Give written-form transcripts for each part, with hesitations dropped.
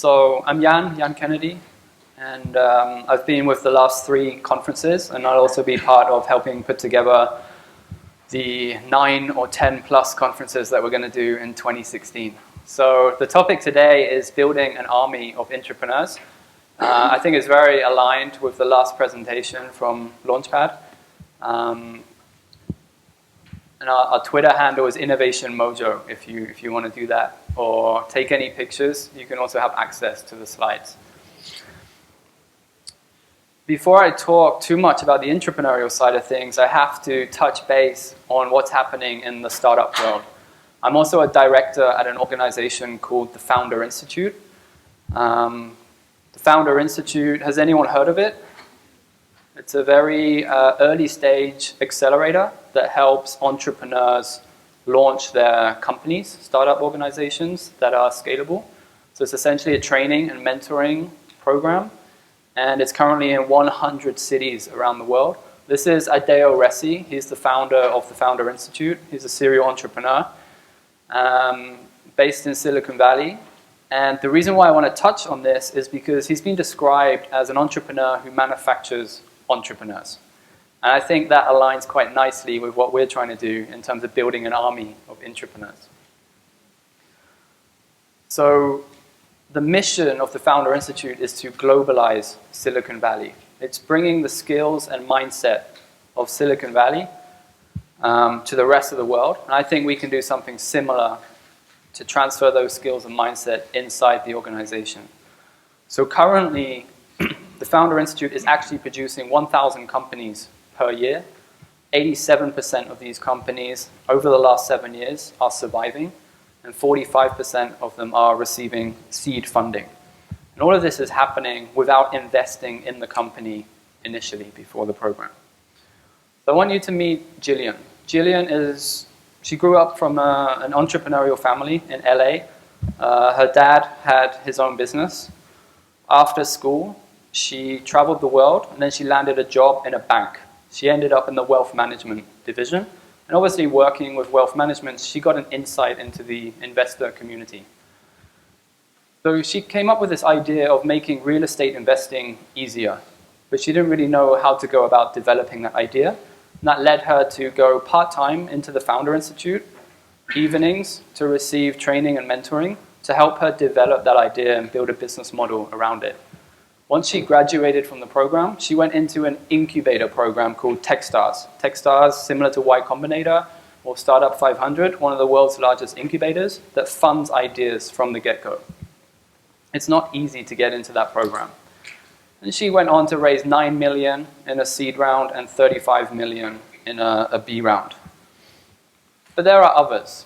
So I'm Jan Kennedy, and I've been with the last 3 conferences, and I'll also be part of helping put together the 9 or 10 plus conferences that we're going to do in 2016. So the topic today is building an army of intrapreneurs. I think it's very aligned with the last presentation from Launchpad. And our Twitter handle is Innovation Mojo if you want to do that, or take any pictures. You can also have access to the slides. Before I talk too much about the entrepreneurial side of things, I have to touch base on what's happening in the startup world. I'm also a director at an organization called the Founder Institute. The Founder Institute, has anyone heard of it? It's a very early stage accelerator that helps entrepreneurs launch their companies, startup organizations that are scalable. So it's essentially a training and mentoring program, and it's currently in 100 cities around the world. This is Adeo Ressi. He's the founder of the Founder Institute. He's a serial entrepreneur based in Silicon Valley. And the reason why I want to touch on this is because he's been described as an entrepreneur who manufactures entrepreneurs. And I think that aligns quite nicely with what we're trying to do in terms of building an army of intrapreneurs. So the mission of the Founder Institute is to globalize Silicon Valley. It's bringing the skills and mindset of Silicon Valley to the rest of the world. And I think we can do something similar to transfer those skills and mindset inside the organization. So currently, the Founder Institute is actually producing 1,000 companies per year. 87% of these companies over the last 7 years are surviving, and 45% of them are receiving seed funding. And all of this is happening without investing in the company initially before the program. So I want you to meet Jillian. She grew up from an entrepreneurial family in LA. Her dad had his own business. After school, she traveled the world, and then she landed a job in a bank. She ended up in the wealth management division. And obviously working with wealth management, she got an insight into the investor community. So she came up with this idea of making real estate investing easier, but she didn't really know how to go about developing that idea. And that led her to go part-time into the Founder Institute, evenings, to receive training and mentoring to help her develop that idea and build a business model around it. Once she graduated from the program, she went into an incubator program called Techstars. Techstars, similar to Y Combinator or Startup 500, one of the world's largest incubators that funds ideas from the get-go. It's not easy to get into that program. And she went on to raise 9 million in a seed round and 35 million in a B round. But there are others.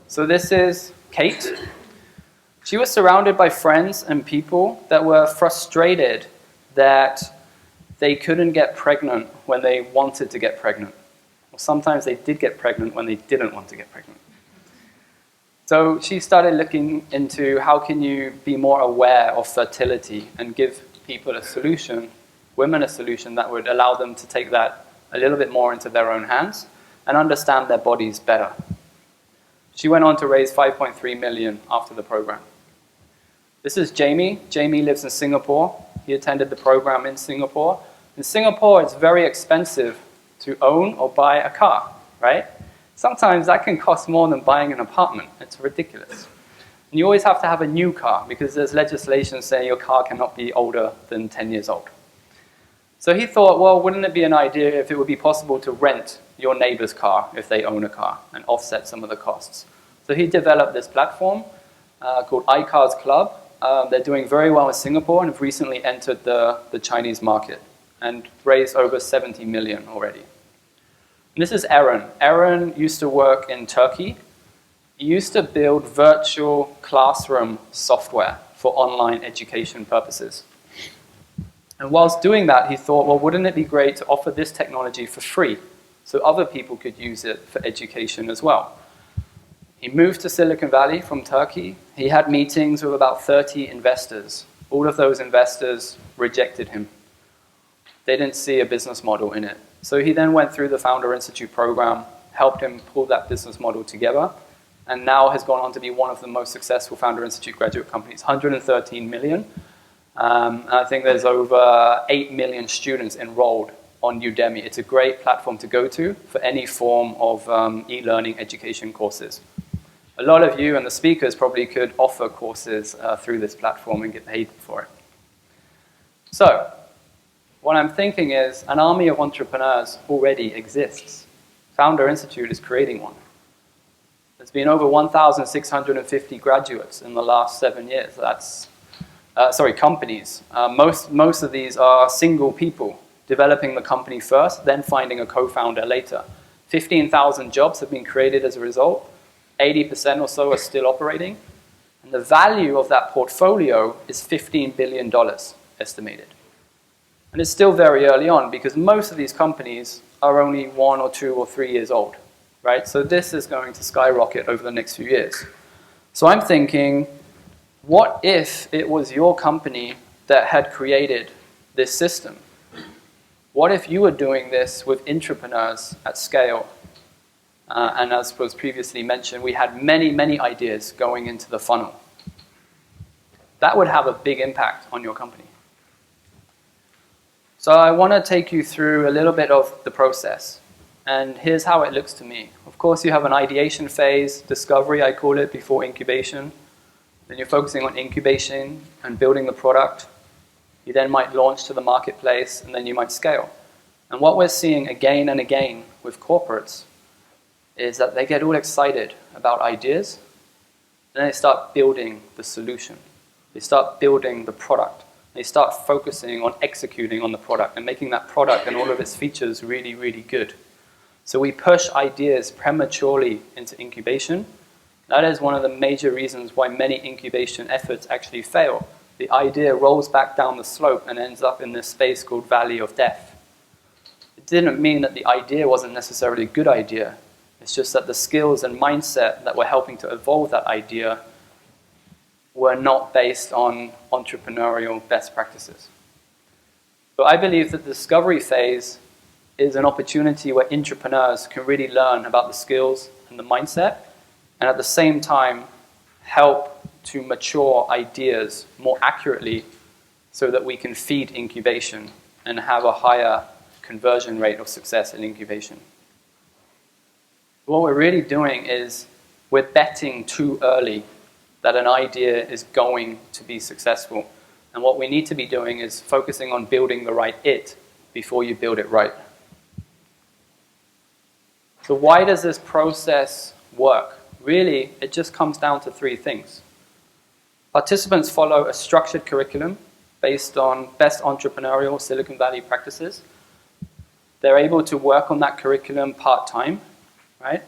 So this is Kate. She was surrounded by friends and people that were frustrated that they couldn't get pregnant when they wanted to get pregnant. Or sometimes they did get pregnant when they didn't want to get pregnant. So she started looking into how can you be more aware of fertility and give people a solution, women a solution that would allow them to take that a little bit more into their own hands and understand their bodies better. She went on to raise 5.3 million after the program. This is Jamie. Jamie lives in Singapore. He attended the program in Singapore. In Singapore, it's very expensive to own or buy a car, right? Sometimes that can cost more than buying an apartment. It's ridiculous. And you always have to have a new car because there's legislation saying your car cannot be older than 10 years old. So he thought, well, wouldn't it be an idea if it would be possible to rent your neighbor's car if they own a car and offset some of the costs? So he developed this platform called iCars Club. They're doing very well in Singapore and have recently entered the Chinese market and raised over 70 million already. And this is Aaron. Aaron used to work in Turkey. He used to build virtual classroom software for online education purposes. And whilst doing that, he thought, well, wouldn't it be great to offer this technology for free so other people could use it for education as well? He moved to Silicon Valley from Turkey. He had meetings with about 30 investors. All of those investors rejected him. They didn't see a business model in it. So he then went through the Founder Institute program, helped him pull that business model together, and now has gone on to be one of the most successful Founder Institute graduate companies, 113 million. And I think there's over 8 million students enrolled on Udemy. It's a great platform to go to for any form of e-learning education courses. A lot of you and the speakers probably could offer courses through this platform and get paid for it. So, what I'm thinking is an army of entrepreneurs already exists. Founder Institute is creating one. There's been over 1,650 graduates in the last 7 years. That's, companies. Most of these are single people developing the company first, then finding a co-founder later. 15,000 jobs have been created as a result. 80% or so are still operating. And the value of that portfolio is $15 billion estimated. And it's still very early on because most of these companies are only 1 or 2 or 3 years old, right? So this is going to skyrocket over the next few years. So I'm thinking, what if it was your company that had created this system? What if you were doing this with intrapreneurs at scale? And as was previously mentioned, we had many, many ideas going into the funnel. That would have a big impact on your company. So I want to take you through a little bit of the process. And here's how it looks to me. Of course, you have an ideation phase, discovery, I call it, before incubation. Then you're focusing on incubation and building the product. You then might launch to the marketplace, and then you might scale. And what we're seeing again and again with corporates is that they get all excited about ideas, then they start building the solution. They start building the product. They start focusing on executing on the product and making that product and all of its features really, really good. So we push ideas prematurely into incubation. That is one of the major reasons why many incubation efforts actually fail. The idea rolls back down the slope and ends up in this space called Valley of Death. It didn't mean that the idea wasn't necessarily a good idea. It's just that the skills and mindset that were helping to evolve that idea were not based on entrepreneurial best practices. So I believe that the discovery phase is an opportunity where intrapreneurs can really learn about the skills and the mindset, and at the same time help to mature ideas more accurately so that we can feed incubation and have a higher conversion rate of success in incubation. What we're really doing is we're betting too early that an idea is going to be successful. And what we need to be doing is focusing on building the right it before you build it right. So why does this process work? Really, it just comes down to 3 things. Participants follow a structured curriculum based on best entrepreneurial Silicon Valley practices. They're able to work on that curriculum part-time, right?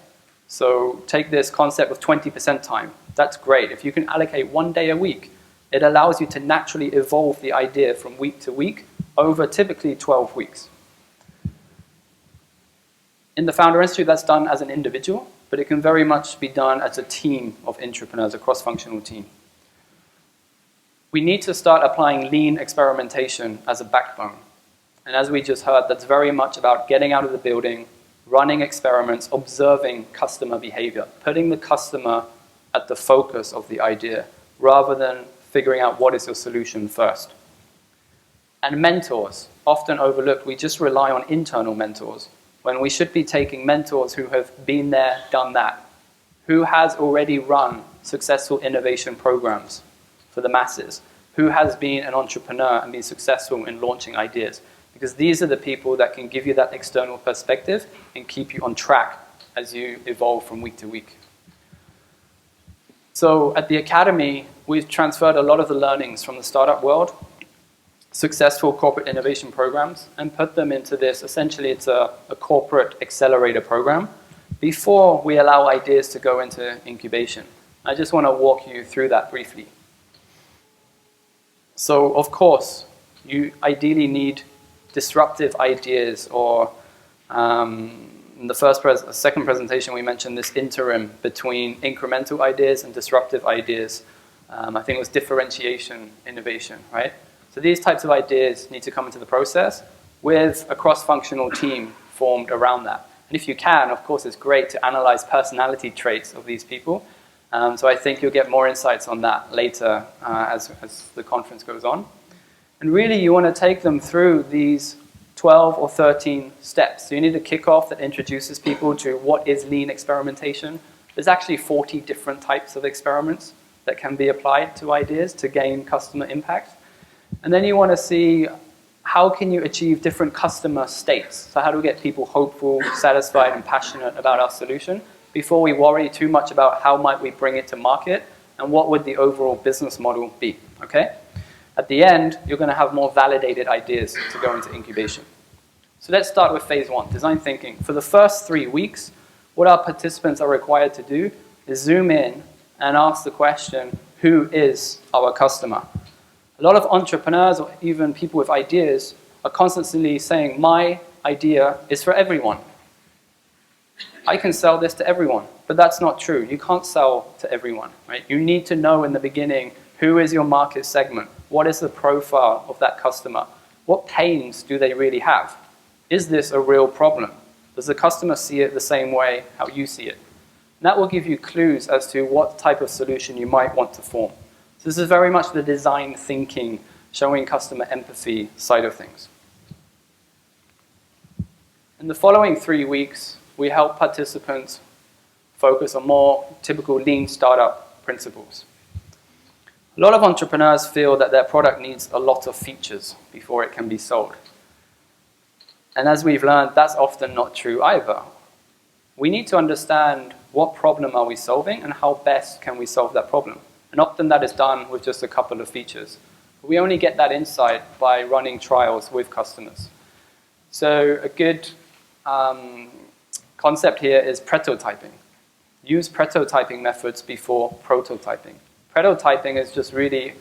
So take this concept of 20% time. That's great. If you can allocate 1 day a week, it allows you to naturally evolve the idea from week to week over typically 12 weeks. In the Founder Institute, that's done as an individual, but it can very much be done as a team of intrapreneurs, a cross-functional team. We need to start applying lean experimentation as a backbone. And as we just heard, that's very much about getting out of the building, running experiments, observing customer behavior, putting the customer at the focus of the idea, rather than figuring out what is your solution first. And mentors, often overlooked. We just rely on internal mentors, when we should be taking mentors who have been there, done that, who has already run successful innovation programs for the masses, who has been an entrepreneur and been successful in launching ideas. Because these are the people that can give you that external perspective and keep you on track as you evolve from week to week. So at the Academy, we've transferred a lot of the learnings from the startup world, successful corporate innovation programs, and put them into this. Essentially, it's a corporate accelerator program before we allow ideas to go into incubation. I just want to walk you through that briefly. So, of course, you ideally need disruptive ideas, or in the second presentation we mentioned this interim between incremental ideas and disruptive ideas. I think it was differentiation, innovation, right? So these types of ideas need to come into the process with a cross-functional team formed around that. And if you can, of course, it's great to analyze personality traits of these people. So I think you'll get more insights on that later as the conference goes on. And really, you want to take them through these 12 or 13 steps. So you need a kickoff that introduces people to what is lean experimentation. There's actually 40 different types of experiments that can be applied to ideas to gain customer impact. And then you want to see how can you achieve different customer states. So how do we get people hopeful, satisfied, and passionate about our solution before we worry too much about how might we bring it to market and what would the overall business model be, okay? At the end, you're going to have more validated ideas to go into incubation. So let's start with phase 1, design thinking. For the first 3 weeks, what our participants are required to do is zoom in and ask the question, who is our customer? A lot of entrepreneurs or even people with ideas are constantly saying, my idea is for everyone. I can sell this to everyone, but that's not true. You can't sell to everyone, right? You need to know in the beginning, who is your market segment? What is the profile of that customer? What pains do they really have? Is this a real problem? Does the customer see it the same way how you see it? And that will give you clues as to what type of solution you might want to form. So this is very much the design thinking, showing customer empathy side of things. In the following 3 weeks, we help participants focus on more typical lean startup principles. A lot of entrepreneurs feel that their product needs a lot of features before it can be sold. And as we've learned, that's often not true either. We need to understand what problem are we solving and how best can we solve that problem. And often that is done with just a couple of features. We only get that insight by running trials with customers. So a good concept here is prototyping. Use prototyping methods before prototyping. Prototyping is just really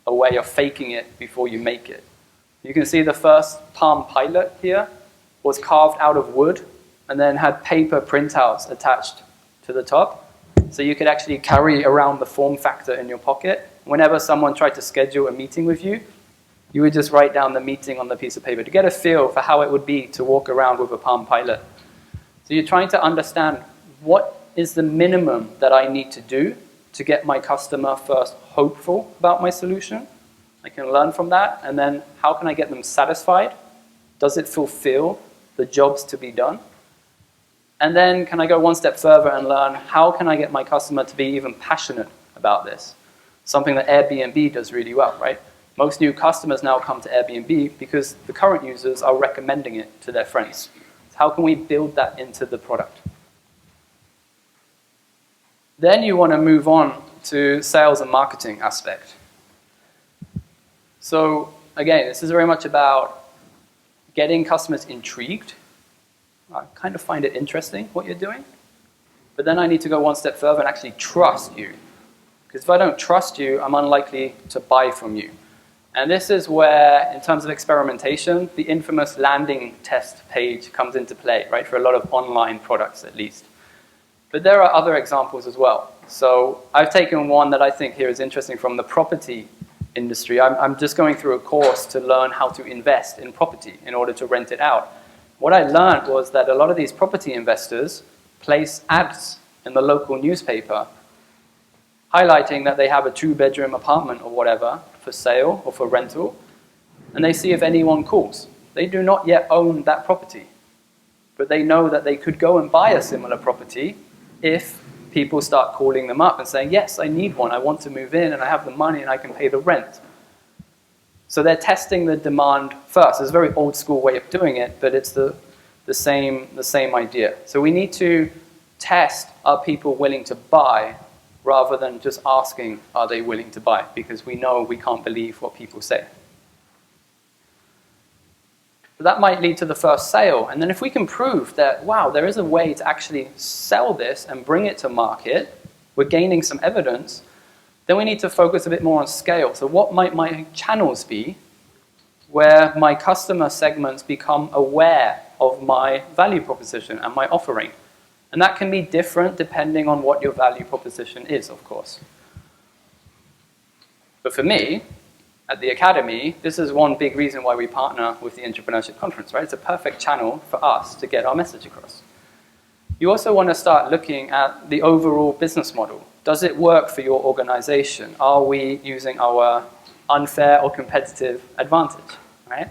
a way of faking it before you make it. You can see the first Palm Pilot here was carved out of wood and then had paper printouts attached to the top. So you could actually carry around the form factor in your pocket. Whenever someone tried to schedule a meeting with you, you would just write down the meeting on the piece of paper to get a feel for how it would be to walk around with a Palm Pilot. So you're trying to understand what is the minimum that I need to do to get my customer first hopeful about my solution. I can learn from that, and then how can I get them satisfied? Does it fulfill the jobs to be done? And then can I go one step further and learn how can I get my customer to be even passionate about this? Something that Airbnb does really well, right? Most new customers now come to Airbnb because the current users are recommending it to their friends. So how can we build that into the product? Then you want to move on to sales and marketing aspect. So again, this is very much about getting customers intrigued. I kind of find it interesting what you're doing. But then I need to go one step further and actually trust you. Because if I don't trust you, I'm unlikely to buy from you. And this is where, in terms of experimentation, the infamous landing test page comes into play, right? For a lot of online products, at least. But there are other examples as well. So I've taken one that I think here is interesting from the property industry. I'm just going through a course to learn how to invest in property in order to rent it out. What I learned was that a lot of these property investors place ads in the local newspaper highlighting that they have a 2-bedroom apartment or whatever for sale or for rental, and they see if anyone calls. They do not yet own that property, but they know that they could go and buy a similar property if people start calling them up and saying, yes, I need one, I want to move in, and I have the money and I can pay the rent. So they're testing the demand first. It's a very old school way of doing it, but it's the same idea. So we need to test, are people willing to buy, rather than just asking, are they willing to buy? Because we know we can't believe what people say. But that might lead to the first sale. And then if we can prove that, wow, there is a way to actually sell this and bring it to market, we're gaining some evidence, then we need to focus a bit more on scale. So what might my channels be where my customer segments become aware of my value proposition and my offering? And that can be different depending on what your value proposition is, of course. But for me, at the Academy, this is one big reason why we partner with the Intrapreneurship Conference, right? It's a perfect channel for us to get our message across. You also want to start looking at the overall business model. Does it work for your organization? Are we using our unfair or competitive advantage, right?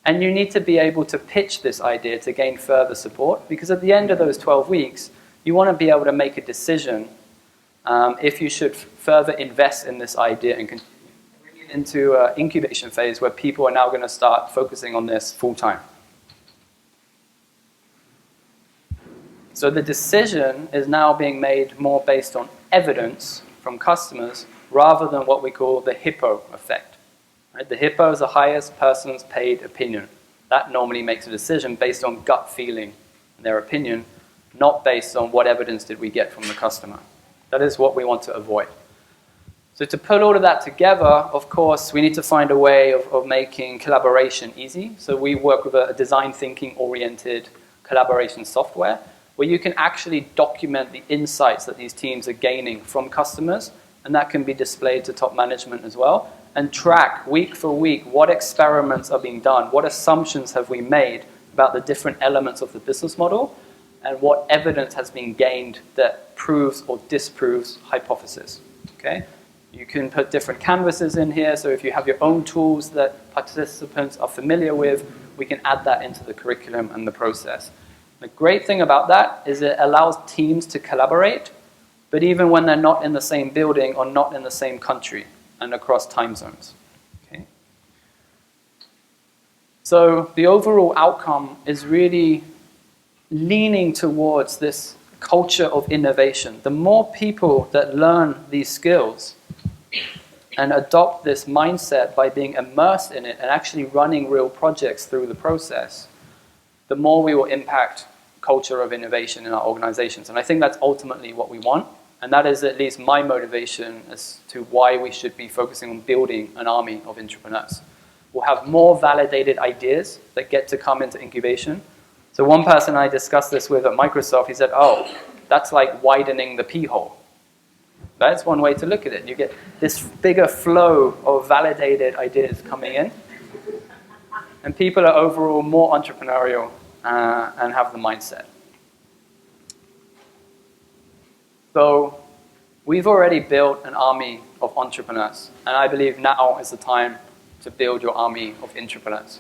And you need to be able to pitch this idea to gain further support, because at the end of those 12 weeks, you want to be able to make a decision if you should further invest in this idea and continue into an incubation phase where people are now going to start focusing on this full time. So the decision is now being made more based on evidence from customers rather than what we call the hippo effect. Right? The hippo is the highest person's paid opinion. That normally makes a decision based on gut feeling and their opinion, not based on what evidence did we get from the customer. That is what we want to avoid. So to put all of that together, of course, we need to find a way of making collaboration easy. So we work with a design thinking oriented collaboration software where you can actually document the insights that these teams are gaining from customers, and that can be displayed to top management as well, and track week for week what experiments are being done, what assumptions have we made about the different elements of the business model, and what evidence has been gained that proves or disproves hypothesis. Okay? You can put different canvases in here, so if you have your own tools that participants are familiar with, we can add that into the curriculum and the process. The great thing about that is it allows teams to collaborate, but even when they're not in the same building or not in the same country and across time zones. Okay? So the overall outcome is really leaning towards this culture of innovation. The more people that learn these skills and adopt this mindset by being immersed in it and actually running real projects through the process, the more we will impact culture of innovation in our organizations. And I think that's ultimately what we want. And that is at least my motivation as to why we should be focusing on building an army of entrepreneurs. We'll have more validated ideas that get to come into incubation. So one person I discussed this with at Microsoft, he said, oh, that's like widening the pee hole. That's one way to look at it. You get this bigger flow of validated ideas coming in. And people are overall more entrepreneurial and have the mindset. So we've already built an army of entrepreneurs. And I believe now is the time to build your army of intrapreneurs.